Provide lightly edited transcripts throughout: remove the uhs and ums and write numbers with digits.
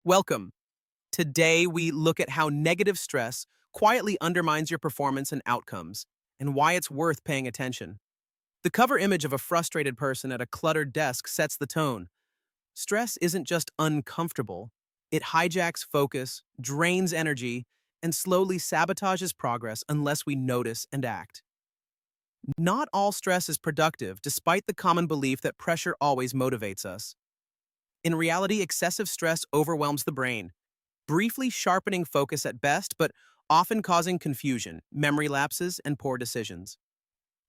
Welcome. Today, we look at how negative stress quietly undermines your performance and outcomes, and why it's worth paying attention. The cover image of a frustrated person at a cluttered desk sets the tone. Stress isn't just uncomfortable, it hijacks focus, drains energy, and slowly sabotages progress unless we notice and act. Not all stress is productive, despite the common belief that pressure always motivates us. In reality, excessive stress overwhelms the brain, briefly sharpening focus at best, but often causing confusion, memory lapses, and poor decisions.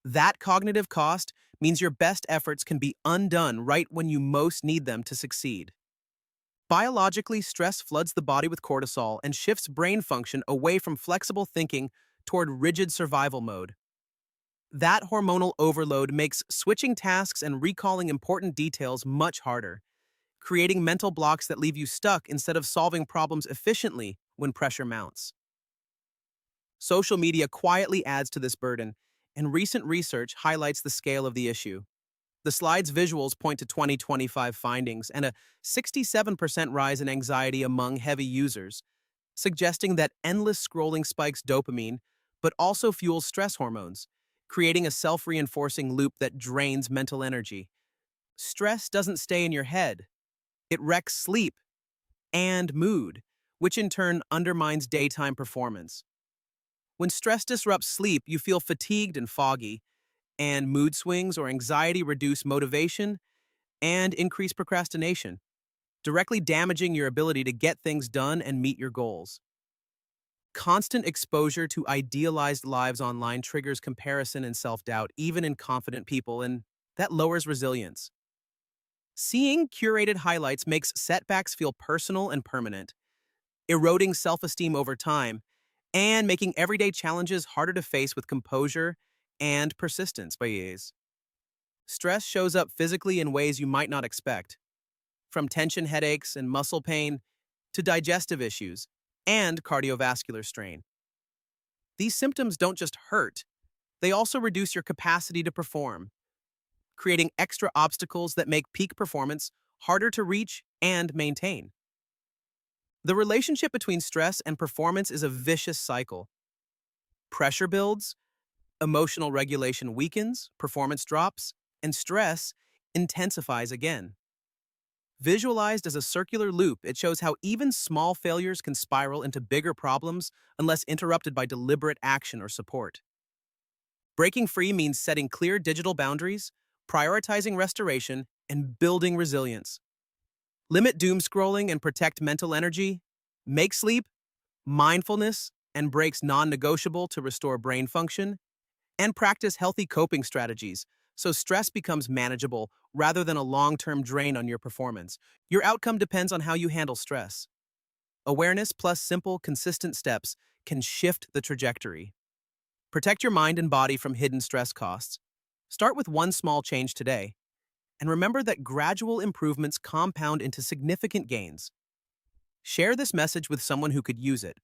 That cognitive cost means your best efforts can be undone right when you most need them to succeed. Biologically, stress floods the body with cortisol and shifts brain function away from flexible thinking toward rigid survival mode. That hormonal overload makes switching tasks and recalling important details much harder, creating mental blocks that leave you stuck instead of solving problems efficiently when pressure mounts. Social media quietly adds to this burden, and recent research highlights the scale of the issue. The slide's visuals point to 2025 findings and a 67% rise in anxiety among heavy users, suggesting that endless scrolling spikes dopamine, but also fuels stress hormones, creating a self-reinforcing loop that drains mental energy. Stress doesn't stay in your head. It wrecks sleep and mood, which in turn undermines daytime performance. When stress disrupts sleep, you feel fatigued and foggy, and mood swings or anxiety reduce motivation and increase procrastination, directly damaging your ability to get things done and meet your goals. Constant exposure to idealized lives online triggers comparison and self-doubt, even in confident people, and that lowers resilience. Seeing curated highlights makes setbacks feel personal and permanent, eroding self-esteem over time, and making everyday challenges harder to face with composure and persistence. 𝗍𝗂𝘂𝗵𝗶. Stress shows up physically in ways you might not expect, from tension headaches and muscle pain to digestive issues and cardiovascular strain. These symptoms don't just hurt, they also reduce your capacity to perform, creating extra obstacles that make peak performance harder to reach and maintain. The relationship between stress and performance is a vicious cycle. Pressure builds, emotional regulation weakens, performance drops, and stress intensifies again. Visualized as a circular loop, it shows how even small failures can spiral into bigger problems unless interrupted by deliberate action or support. Breaking free means setting clear digital boundaries, prioritizing restoration, and building resilience. Limit doom scrolling and protect mental energy. Make sleep, mindfulness, and breaks non-negotiable to restore brain function. And practice healthy coping strategies so stress becomes manageable rather than a long-term drain on your performance. Your outcome depends on how you handle stress. Awareness plus simple, consistent steps can shift the trajectory. Protect your mind and body from hidden stress costs. Start with one small change today, and remember that gradual improvements compound into significant gains. Share this message with someone who could use it,